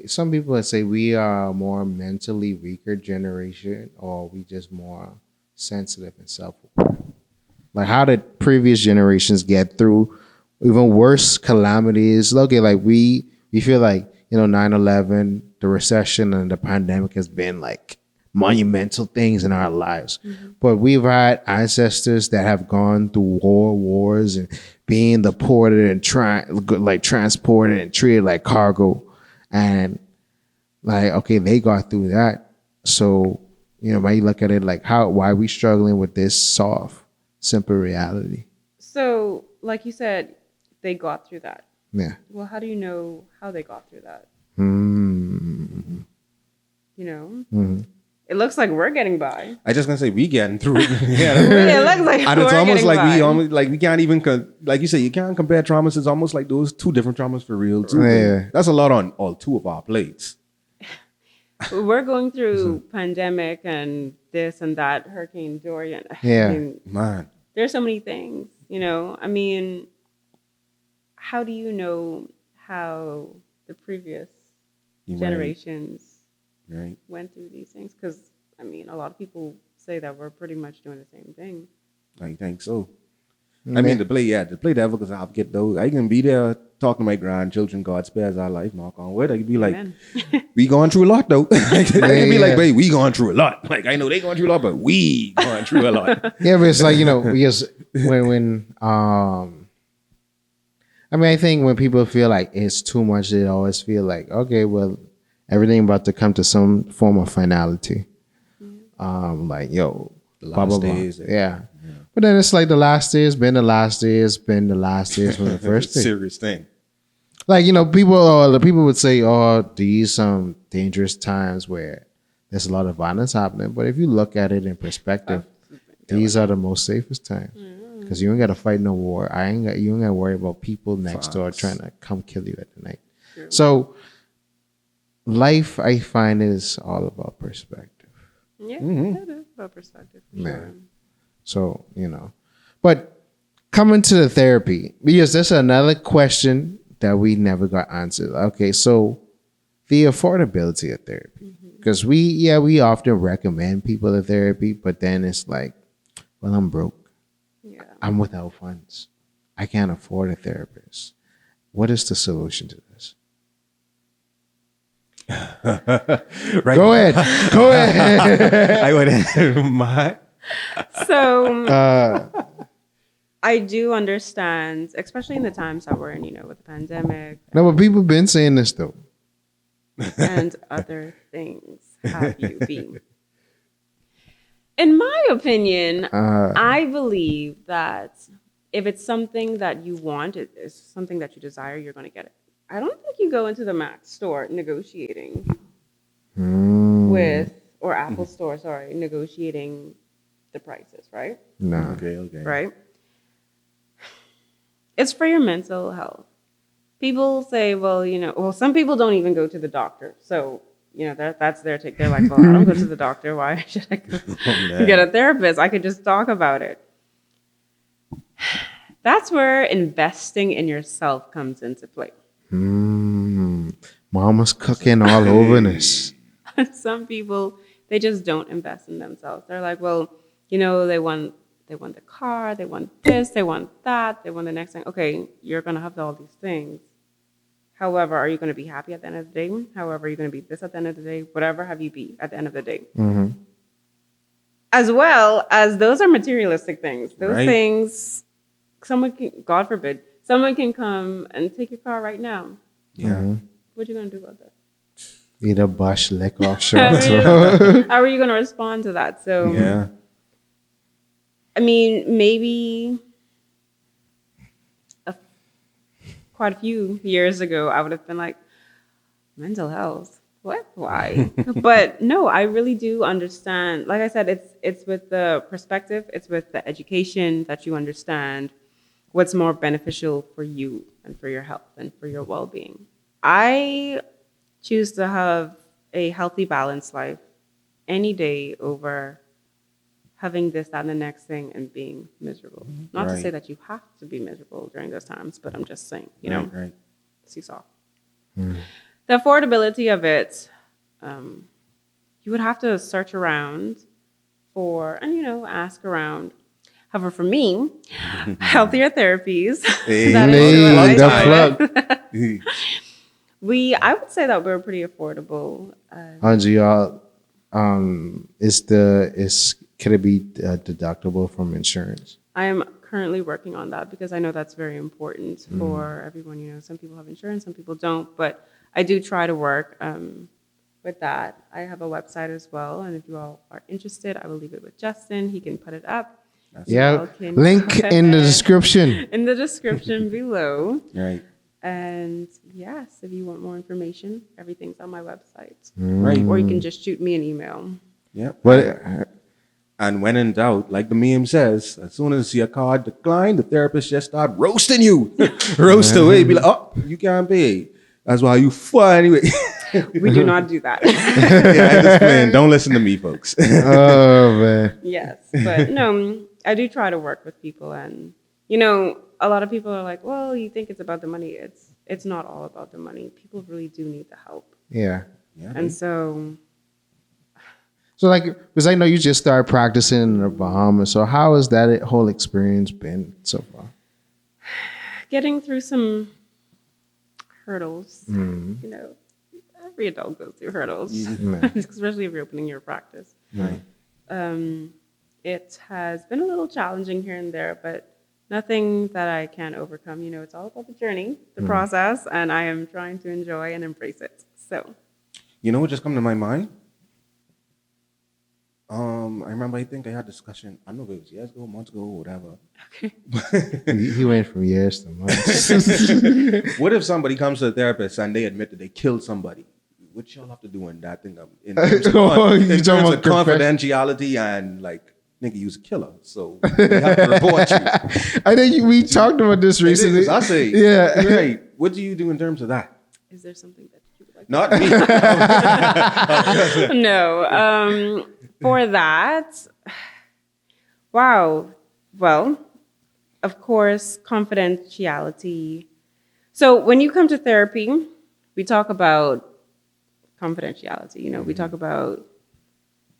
some people would say we are a more mentally weaker generation, or are we just more sensitive and self-aware? Like, how did previous generations get through even worse calamities? Okay, like we feel like, 9/11, the recession and the pandemic has been like monumental things in our lives. But we've had ancestors that have gone through wars and being deported and transported and treated like cargo. And like, okay, they got through that. So, when you look at it like why are we struggling with this soft, simple reality? So, like you said, they got through that. Yeah. Well, how do you know how they got through that? It looks like we're getting by. I just gonna say we getting through it. It looks like and it's almost like by. we can't even like you say, you can't compare traumas. It's almost like those two different traumas for real too. Yeah. That's a lot on all two of our plates. We're going through pandemic and this and that, Hurricane Dorian. Yeah. Man. There's so many things. You know, I mean, how do you know how the previous generations went through these things? Because, I mean, a lot of people say that we're pretty much doing the same thing. I think so. I mean, to play devil's advocate, though, I can be there talking to my grandchildren, God spares our life, knock on wood. I can be like, we going through a lot, though. I can be like, babe, we going through a lot. Like, I know they going through a lot, but we going through a lot. Yeah, but it's like, you know, because when I mean, I think when people feel like it's too much, they always feel like, okay, well, everything about to come to some form of finality. Like, yo, the last days. Yeah. But then it's like the last day has been the last day has been the last day from the first day. Serious thing. Like, you know, the people would say, oh, these some dangerous times where there's a lot of violence happening. But if you look at it in perspective, these are the most safest times. Because you ain't got to fight no war. You ain't got to worry about people next door trying to come kill you at the night. True. So life, I find, is all about perspective. Yeah, it is about perspective. For sure. So, you know, but coming to the therapy, because there's another question that we never got answered. Okay, so the affordability of therapy, because we often recommend people to therapy, but then it's like, well, I'm broke. Yeah, I'm without funds. I can't afford a therapist. What is the solution to this? Right. Go ahead. I would. So I do understand, especially in the times that we're in, you know, with the pandemic. No, but people been saying this though. And other things have you been. In my opinion, I believe that if it's something that you want, it's something that you desire, you're going to get it. I don't think you go into the Mac store negotiating with, or Apple store, sorry, negotiating the prices, right? No. Okay. Right? It's for your mental health. People say, well, you know, some people don't even go to the doctor. So, you know, that's their take. They're like, well, I don't go to the doctor. Why should I go get a therapist? I could just talk about it. That's where investing in yourself comes into play. Mama's cooking all over this. Some people, they just don't invest in themselves. They're like, well, you know, they want the car, they want this, they want that, they want the next thing. Okay, you're going to have all these things. However, are you going to be happy at the end of the day? However, are you going to be this at the end of the day? Whatever have you be at the end of the day. As well as those are materialistic things. Those things, someone can, God forbid, someone can come and take your car right now. Yeah. What are you going to do about that? Eat a bush, lick off short. How are you going to respond to that? So, yeah. I mean, maybe quite a few years ago, I would have been like, mental health? What? Why? But no, I really do understand. Like I said, it's with the perspective, it's with the education that you understand what's more beneficial for you and for your health and for your well-being. I choose to have a healthy, balanced life any day over having this, that, and the next thing and being miserable. Not to say that you have to be miserable during those times, but I'm just saying, you know, seesaw. The affordability of it, you would have to search around for, and, you know, ask around. However, for me, healthier therapies. I would say that we're pretty affordable. y'all, could it be deductible from insurance? I am currently working on that because I know that's very important for everyone. You know, some people have insurance, some people don't, but I do try to work with that. I have a website as well, and if you all are interested, I will leave it with Justin. He can put it up. Link in the description. In the description below. Right. And yes, if you want more information, everything's on my website. Right. Or you can just shoot me an email. Yep. And when in doubt, like the meme says, as soon as your card declined, the therapist just start roasting you. Roast away. Be like, oh, you can't pay. That's why you fly anyway. We do not do that. Yeah, I'm just playing. Don't listen to me, folks. Oh, man. Yes. But no, I do try to work with people and, a lot of people are like, well, you think it's about the money. It's not all about the money. People really do need the help. Yeah. And so like, because I know you just started practicing in the Bahamas. So how has that whole experience been so far? Getting through some hurdles, every adult goes through hurdles, especially if you're opening your practice. Right. It has been a little challenging here and there, but nothing that I can't overcome. It's all about the journey, the process, and I am trying to enjoy and embrace it. So, you know what just come to my mind? I remember, I think I had a discussion, I don't know if it was years ago, months ago, whatever. Okay. He went from years to months. What if somebody comes to a therapist and they admit that they killed somebody? What y'all have to do in that thing? In terms of, confidentiality and like, nigga, you was a killer, so we have to report you. I think we talked about this recently. I say, yeah. Right. What do you do in terms of that? Is there something that you would like? Not me. No. For that, wow. Well, of course, confidentiality. So when you come to therapy, we talk about confidentiality. We talk about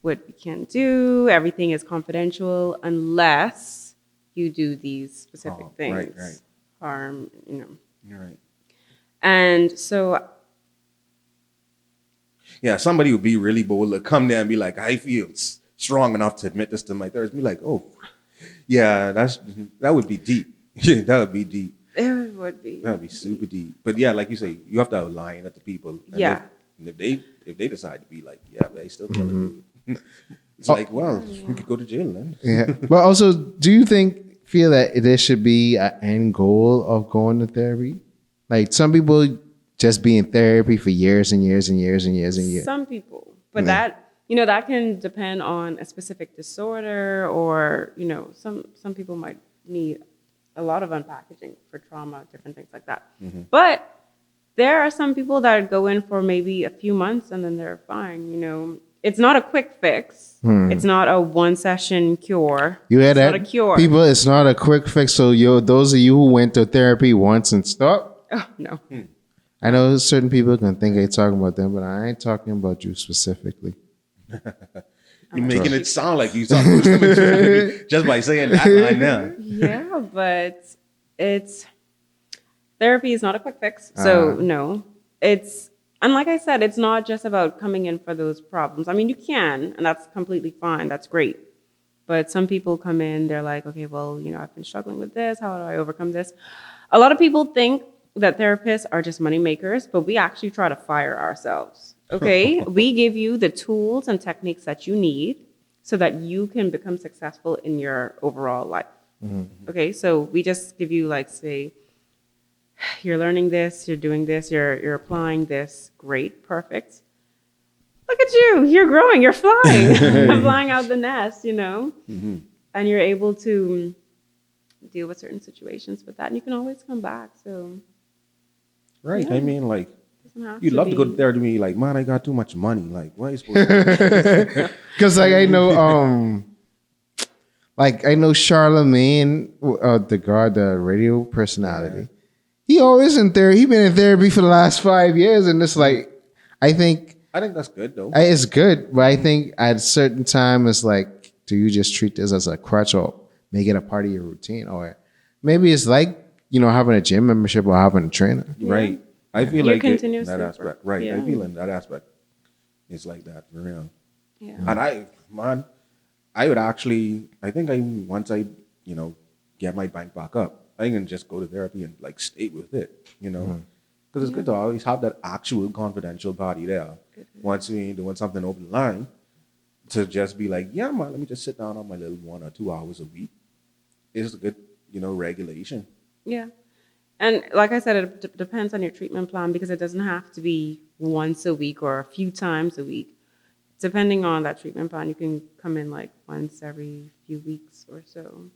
what we can do. Everything is confidential unless you do these specific things. Right. Harm, You're right. And so, yeah, somebody would be really bold to come there and be like, I feel strong enough to admit this to my therapist. Be like, oh, yeah, that would be deep. That would be deep. it would be. That would be super deep. But yeah, like you say, you have to align at the people. And Yeah. if they decide to be like, yeah, but they still killing you. It's like, well, you could go to jail then. Yeah. But also, do you feel that there should be an end goal of going to therapy? Like some people just be in therapy for years and years and years and years and years. Some people, but that can depend on a specific disorder, or some people might need a lot of unpackaging for trauma, different things like that. But there are some people that go in for maybe a few months and then they're fine. It's not a quick fix. It's not a one session cure. You had that? Not a cure. People, it's not a quick fix. So those of you who went to therapy once and stopped. Oh no. I know certain people can think I'm talking about them, but I ain't talking about you specifically. You're making it sound like you talking about them just by saying that line now. Yeah, but therapy is not a quick fix. So no, and like I said, it's not just about coming in for those problems. I mean, you can, and that's completely fine. That's great. But some people come in, they're like, okay, well, I've been struggling with this. How do I overcome this? A lot of people think that therapists are just money makers, but we actually try to fire ourselves. Okay? We give you the tools and techniques that you need so that you can become successful in your overall life. Okay? So we just give you, like, say, you're learning this, you're doing this, you're applying this. Great, perfect. Look at you, you're growing, you're flying. I'm flying out the nest, And you're able to deal with certain situations with that, and you can always come back. So, right? Yeah. I mean, like, you'd love to go there to me, like, man, I got too much money. Like, what are you supposed to? Because, like, I know, I know Charlemagne, the radio personality. Yeah. He always in therapy. He been in therapy for the last 5 years, and it's like, I think that's good though. It's good, but I think at a certain time, it's like, do you just treat this as a crutch or make it a part of your routine, or maybe it's like having a gym membership or having a trainer. Yeah. Right. I feel like that aspect. Right. Yeah. I feel in that aspect, it's like that for real. Yeah. And I would actually. I think once I get my bank back up, I can just go to therapy and like stay with it. Because it's good to always have that actual confidential party there. Once we ain't doing something open the line, to just be like, yeah, man, let me just sit down on my little 1 or 2 hours a week. It's a good, regulation. Yeah. And like I said, it depends on your treatment plan, because it doesn't have to be once a week or a few times a week. Depending on that treatment plan, you can come in like once every few weeks or so.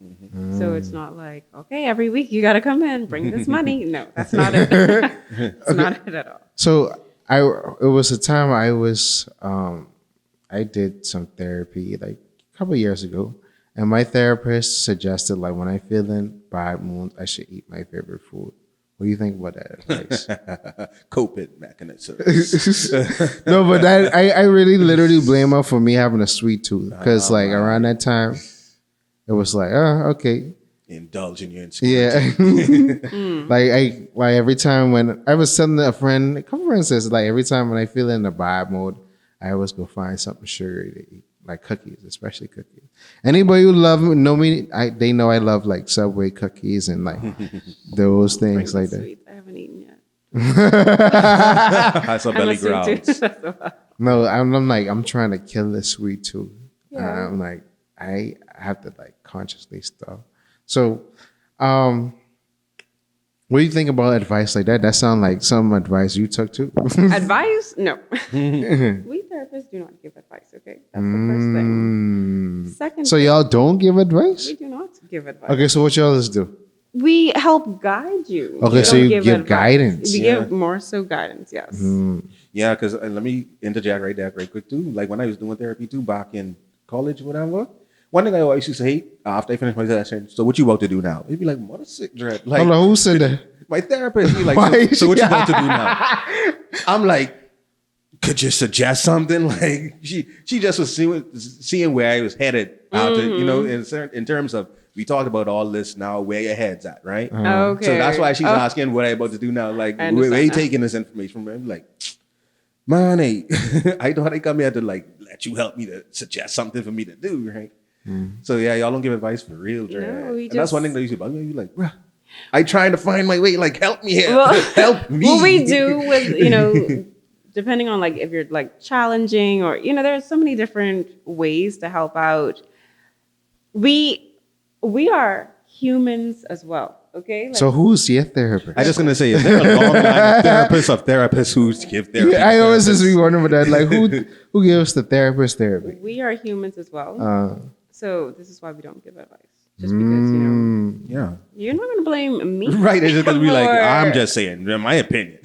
So it's not like, okay, every week you got to come in, bring this money. No, that's not it. It's not it at all. So it was a time I was, I did some therapy like a couple of years ago, And my therapist suggested, like, when I feel in bad moods, I should eat my favorite food. What do you think about that advice? Coping mechanism. No, but that I really literally blame her for me having a sweet tooth. Because, like, around that time, it was like, oh, okay. Indulge in your insecurity. Yeah. like every time when I was telling a couple friends says, like, every time when I feel in a bad mood, I always go find something sugary to eat. Like cookies, especially cookies. Anybody who know me, they know I love like Subway cookies and like those things like that. Sweets. I haven't eaten yet. That's a belly growls. No, I'm trying to kill this sweet tooth. Yeah. I'm like, I have to like consciously stop. So, what do you think about advice like that? That sounds like some advice you took too. Advice? No. We therapists do not give advice, okay? That's the first thing. Second So y'all don't give advice? we do not give advice. Okay, so what y'all do? We help guide you. Okay, We so don't you give advice. guidance. We give more so guidance, yes. Yeah, because let me interject right there, right quick too. Like when I was doing therapy too, back in college, or whatever. One thing I always used to hate after I finished my session. So what you about to do now? He'd be like, "Mother sick dread." Like, Hold on, who said that? my therapist. He like, so what you about to do now? I'm like, could you suggest something? Like she just was seeing where I was headed out to, you know, in terms of we talked about all this now, where your head's at, right? Okay. So that's why she's asking what I about to do now. Like, where you taking this information from? I'm like, man, hey, I thought I come here to like let you help me to suggest something for me to do, right? So yeah, y'all don't give advice for real, Dre. No, and that's one thing that you should bug me. You like, bruh, I trying to find my way. Like, help me here. Well, help me. What we do with, you know, depending on like if you're like challenging or, you know, there's so many different ways to help out. We are humans as well. Okay. Like, So who's your therapist? I just gonna say, is there a long line of therapists who give therapy? I always just be wondering about that. Like, who gives the therapist therapy? we are humans as well. So this is why we don't give advice. Just because, you know, Yeah. you're not going to blame me. Right. It's just gonna be like, for- I'm just saying, in my opinion.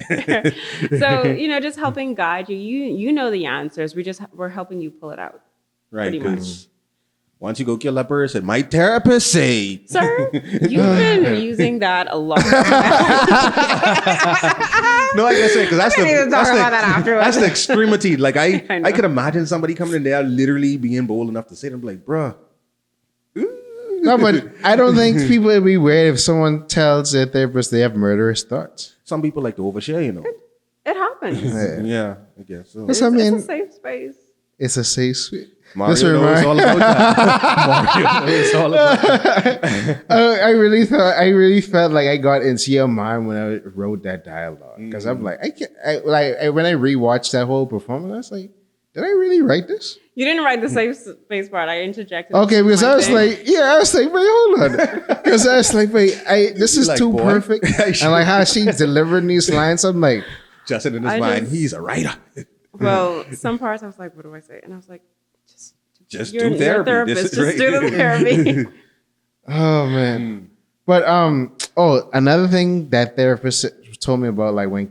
So, you know, just helping guide you. You know the answers. We're helping you pull it out. Right. Pretty much. Because once you go kill that person, my therapist say, Sir, you've been using that a lot. no, I guess because that's We can even talk about that afterwards. that's the extremity. Like I know. I could imagine somebody coming in there literally being bold enough to say, "I'm like, bruh." No, but I don't think people would be weird if someone tells their therapist they have murderous thoughts. Some people like to overshare, you know. It happens. Yeah, I guess so. Yes, It's, I mean, it's a safe space. it's a safe suite. Mario This knows remind- all about that. Mario knows all about that. I really felt like I got into your mind when I wrote that dialogue because I'm like, when I rewatched that whole performance, I was like, did I really write this? You didn't write the safe space part. I interjected. Okay, because one I was thing. like, wait, hold on, because I was like, wait, this is like, too boy, perfect, and like how she delivering these lines, I'm like, Justin in his I mind, just- he's a writer. Well, some parts I was like, what do I say? And I was like, Just you're do a therapy. therapist. This is Just do the therapy. oh man. But another thing that therapist told me about, like when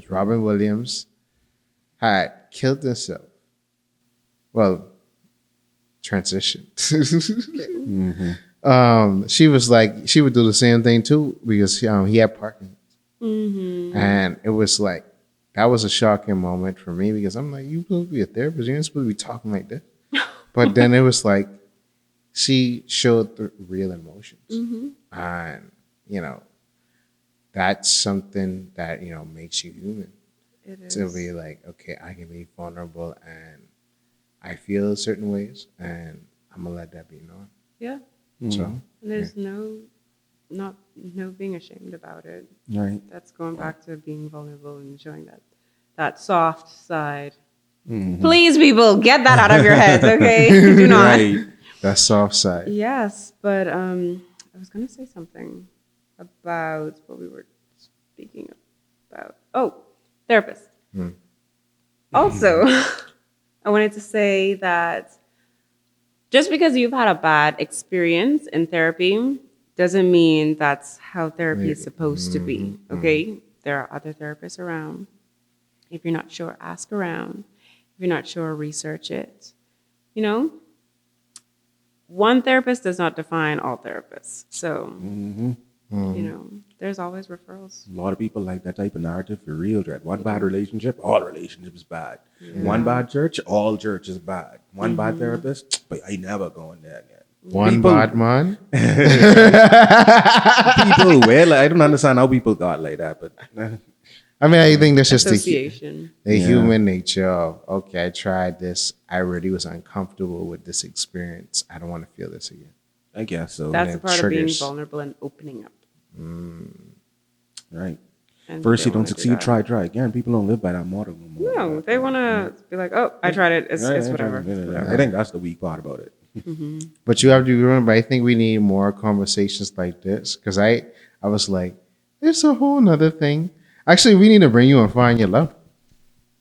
Robin Williams had killed himself. Well, transitioned. She was like, she would do the same thing too because he had Parkinson's. And it was like, that was a shocking moment for me because I'm like, you supposed to be a therapist. You're not supposed to be talking like this. But then it was like, she showed the real emotions. And, you know, that's something that, you know, makes you human. It is. To be like, okay, I can be vulnerable and I feel certain ways and I'm going to let that be known. Yeah. So, And there's no being ashamed about it. Right. That's going back to being vulnerable and showing that soft side. Please, people, get that out of your heads, okay? Do not. Right. that soft side. Yes, but I was gonna say something about what we were speaking about. Oh, therapist. Also, I wanted to say that just because you've had a bad experience in therapy doesn't mean that's how therapy is supposed to be. Okay, there are other therapists around. If you're not sure, ask around. If you're not sure, research it. You know, one therapist does not define all therapists. So, you know, there's always referrals. A lot of people like that type of narrative for real, Dread. One bad relationship, all relationships bad. Yeah. One bad church, all church is bad. One bad therapist, but I never going there again. One bad man. People, well, I don't understand how people got like that, but I mean, I think that's just the human nature of, okay, I tried this. I really was uncomfortable with this experience. I don't want to feel this again. I guess so. That's a part of being vulnerable and opening up. Right. And first you don't succeed, try again. People don't live by that motto anymore. No, they want to be like, oh, I tried it. It's whatever. I think that's the weak part about it. But you have to remember, I think we need more conversations like this, because I was like, it's a whole nother thing. Actually, we need to bring you on Find Your Love.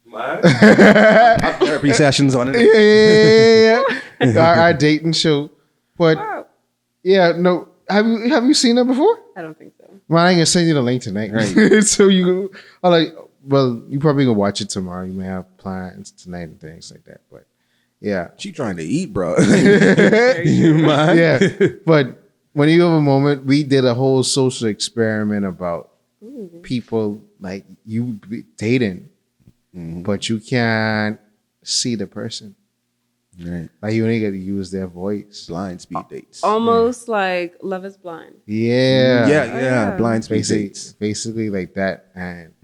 What? Therapy sessions on it. Yeah. Our dating show. But yeah, no. Have you seen that before? I don't think so. Well, I'm gonna send you the link tonight. Right. So you you probably gonna watch it tomorrow. You may have plans tonight and things like that. But yeah. She trying to eat, bro. You mind? Yeah. But when you have a moment, we did a whole social experiment about people like you dating, but you can't see the person. Right. Like you only get to use their voice. Blind speed dates. Almost like Love is Blind. Yeah. Yeah. Blind speed dates. Basically like that. And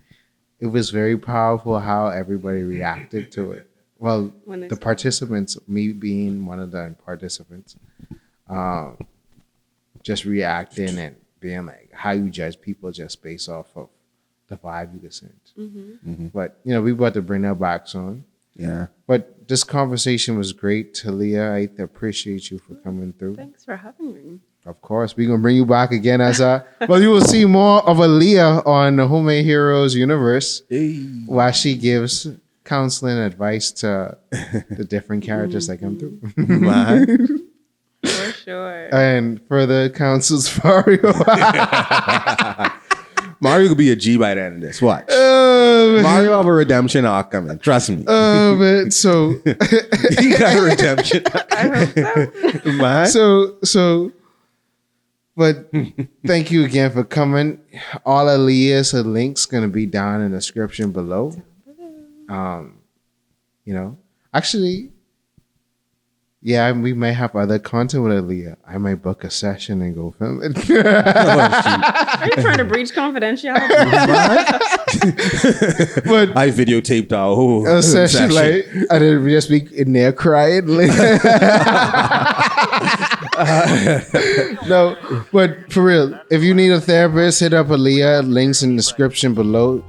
it was very powerful how everybody reacted to it. Well, the participants, me being one of the participants, just reacting and being like, how you judge people just based off of the vibe you get sent. But, you know, we about to bring that back soon. Yeah. But this conversation was great, Talia. I appreciate you for coming through. Thanks for having me. Of course. We're going to bring you back again as well, you will see more of Alea on the Homemade Heroes universe while she gives counseling advice to the different characters that come through. For sure. And further counsels Mario. Mario could be a G by the end of this. Watch. Mario have a redemption arc coming. Trust me. Man, so he got a redemption. I hope so. But thank you again for coming. All Alea's links gonna be down in the description below. You know, actually, yeah, we might have other content with Alea. I might book a session and go film it. Are you trying to breach confidentiality? But I videotaped our whole session. Like, I didn't just be in there crying. No, but for real, if you need a therapist, hit up Alea. Links in the description below.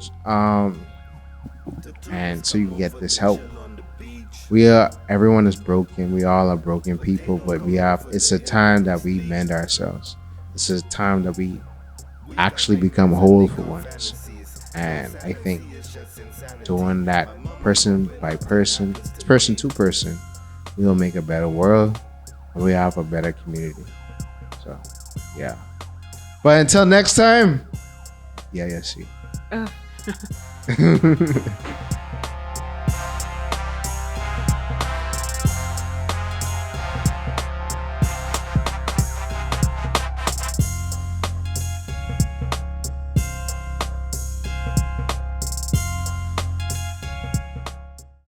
And so you can get this help. Everyone is broken. We all are broken people, but it's a time that we mend ourselves. It's a time that we actually become whole for once. And I think doing that person by person, person to person, we will make a better world and we have a better community. So, yeah. But until next time, yeah, see.